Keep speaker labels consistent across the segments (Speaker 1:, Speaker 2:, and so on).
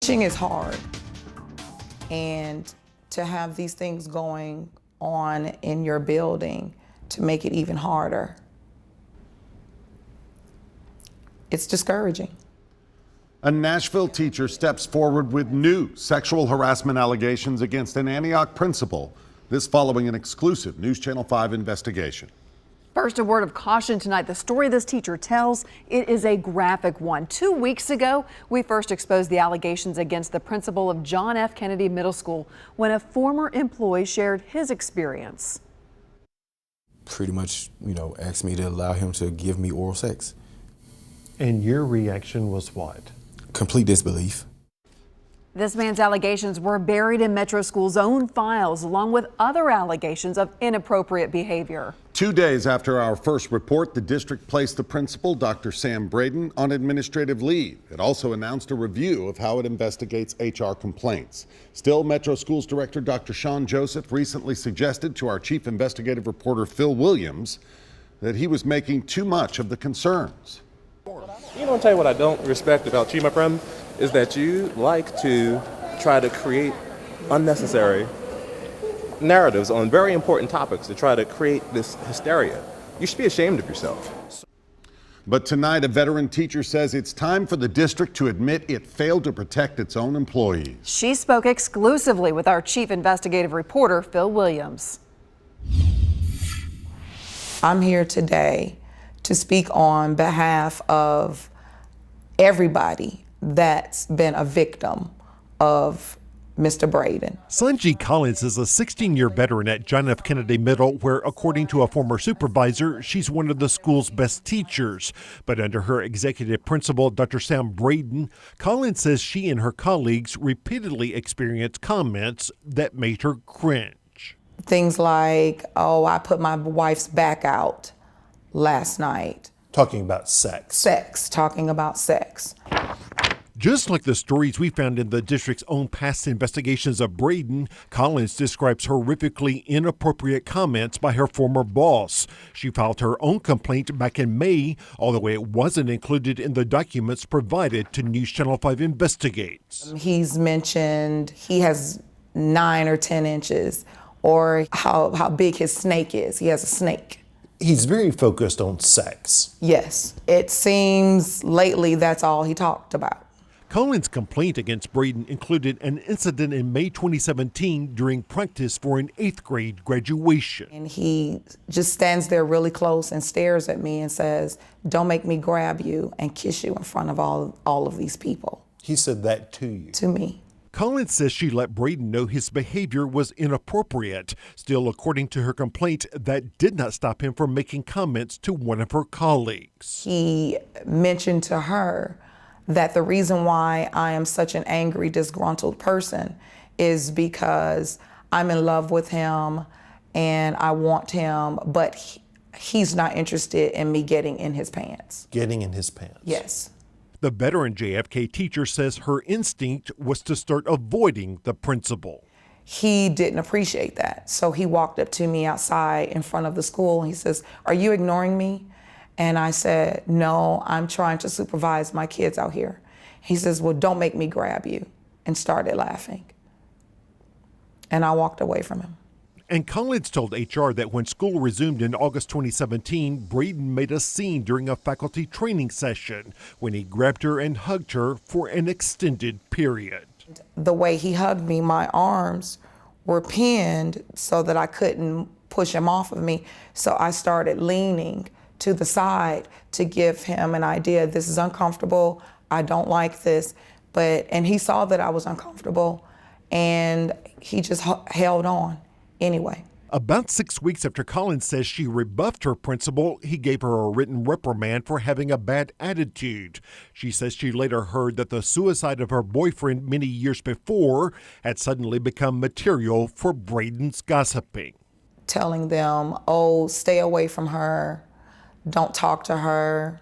Speaker 1: Teaching is hard, and to have these things going on in your building to make it even harder, it's discouraging.
Speaker 2: A Nashville teacher steps forward with new sexual harassment allegations against an Antioch principal. This following an exclusive News Channel 5 investigation.
Speaker 3: First, a word of caution tonight. The story this teacher tells, it is a graphic one. 2 weeks ago, we first exposed the allegations against the principal of John F. Kennedy Middle School when a former employee shared his experience.
Speaker 4: Pretty much, asked me to allow him to give me oral sex.
Speaker 5: And your reaction was what?
Speaker 4: Complete disbelief.
Speaker 3: This man's allegations were buried in Metro School's own files, along with other allegations of inappropriate behavior.
Speaker 2: 2 days after our first report, the district placed the principal, Dr. Sam Braden, on administrative leave. It also announced a review of how it investigates HR complaints. Still, Metro Schools Director Dr. Sean Joseph recently suggested to our chief investigative reporter Phil Williams that he was making too much of the concerns.
Speaker 6: I'll tell you what I don't respect about you, my friend, is that you like to try to create unnecessary narratives on very important topics to try to create this hysteria. You should be ashamed of yourself.
Speaker 2: But tonight, a veteran teacher says it's time for the district to admit it failed to protect its own employees.
Speaker 3: She spoke exclusively with our chief investigative reporter, Phil Williams.
Speaker 1: I'm here today to speak on behalf of everybody that's been a victim of Mr. Braden.
Speaker 7: Sanji Collins is a 16-year veteran at John F. Kennedy Middle, where, according to a former supervisor, she's one of the school's best teachers. But under her executive principal, Dr. Sam Braden, Collins says she and her colleagues repeatedly experienced comments that made her cringe.
Speaker 1: Things like, oh, I put my wife's back out last night.
Speaker 5: Talking about sex.
Speaker 1: Talking about sex.
Speaker 7: Just like the stories we found in the district's own past investigations of Braden, Collins describes horrifically inappropriate comments by her former boss. She filed her own complaint back in May, although it wasn't included in the documents provided to News Channel 5 Investigates.
Speaker 1: He's mentioned he has 9 or 10 inches, or how big his snake is. He has a snake.
Speaker 5: He's very focused on sex.
Speaker 1: Yes, it seems lately that's all he talked about.
Speaker 7: Collins' complaint against Braden included an incident in May 2017 during practice for an 8th grade graduation.
Speaker 1: And he just stands there really close and stares at me and says, "Don't make me grab you and kiss you in front of all of these people."
Speaker 5: He said that to you?
Speaker 1: To me.
Speaker 7: Collins says she let Braden know his behavior was inappropriate. Still, according to her complaint, that did not stop him from making comments to one of her colleagues.
Speaker 1: He mentioned to her that the reason why I am such an angry, disgruntled person is because I'm in love with him and I want him, but he's not interested in me getting in his pants.
Speaker 5: Getting in his pants?
Speaker 1: Yes.
Speaker 7: The veteran JFK teacher says her instinct was to start avoiding the principal.
Speaker 1: He didn't appreciate that. So he walked up to me outside in front of the school and he says, "Are you ignoring me?" And I said, "No, I'm trying to supervise my kids out here." He says, "Well, don't make me grab you," and started laughing. And I walked away from him.
Speaker 7: And Collins told HR that when school resumed in August 2017, Braden made a scene during a faculty training session when he grabbed her and hugged her for an extended period.
Speaker 1: The way he hugged me, my arms were pinned so that I couldn't push him off of me. So I started leaning to the side to give him an idea. This is uncomfortable. I don't like this. And he saw that I was uncomfortable and he just held on anyway.
Speaker 7: About 6 weeks after Collins says she rebuffed her principal, he gave her a written reprimand for having a bad attitude. She says she later heard that the suicide of her boyfriend many years before had suddenly become material for Braden's gossiping.
Speaker 1: Telling them, "Oh, stay away from her. Don't talk to her.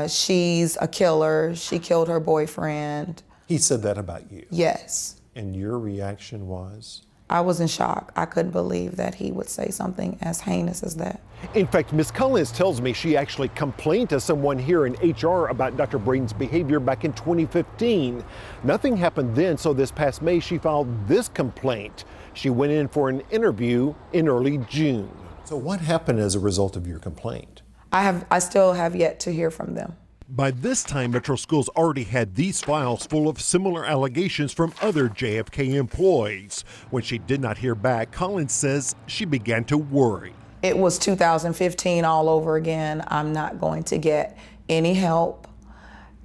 Speaker 1: She's a killer. She killed her boyfriend."
Speaker 5: He said that about you?
Speaker 1: Yes.
Speaker 5: And your reaction was?
Speaker 1: I was in shock. I couldn't believe that he would say something as heinous as that.
Speaker 7: In fact, Ms. Collins tells me she actually complained to someone here in HR about Dr. Braden's behavior back in 2015. Nothing happened then, so this past May she filed this complaint. She went in for an interview in early June.
Speaker 5: So what happened as a result of your complaint?
Speaker 1: I still have yet to hear from them.
Speaker 7: By this time, Metro Schools already had these files full of similar allegations from other JFK employees. When she did not hear back, Collins says she began to worry.
Speaker 1: It was 2015 all over again. I'm not going to get any help.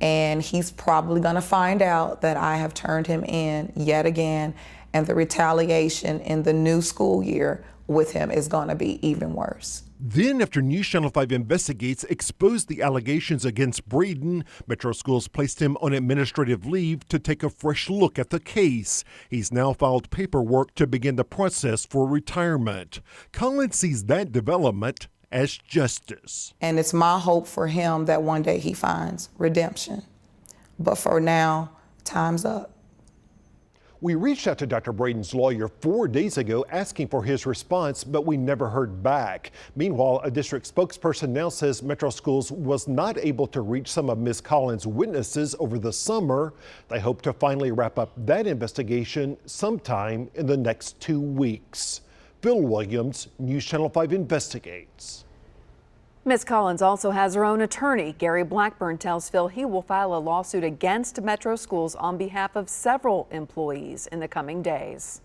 Speaker 1: And he's probably going to find out that I have turned him in yet again. And the retaliation in the new school year with him is going to be even worse.
Speaker 7: Then, after NewsChannel 5 Investigates exposed the allegations against Braden, Metro Schools placed him on administrative leave to take a fresh look at the case. He's now filed paperwork to begin the process for retirement. Collins sees that development as justice.
Speaker 1: And it's my hope for him that one day he finds redemption. But for now, time's up.
Speaker 7: We reached out to Dr. Braden's lawyer 4 days ago asking for his response, but we never heard back. Meanwhile, a district spokesperson now says Metro Schools was not able to reach some of Ms. Collins' witnesses over the summer. They hope to finally wrap up that investigation sometime in the next 2 weeks. Phil Williams, News Channel 5 Investigates.
Speaker 3: Ms. Collins also has her own attorney. Gary Blackburn tells Phil he will file a lawsuit against Metro Schools on behalf of several employees in the coming days.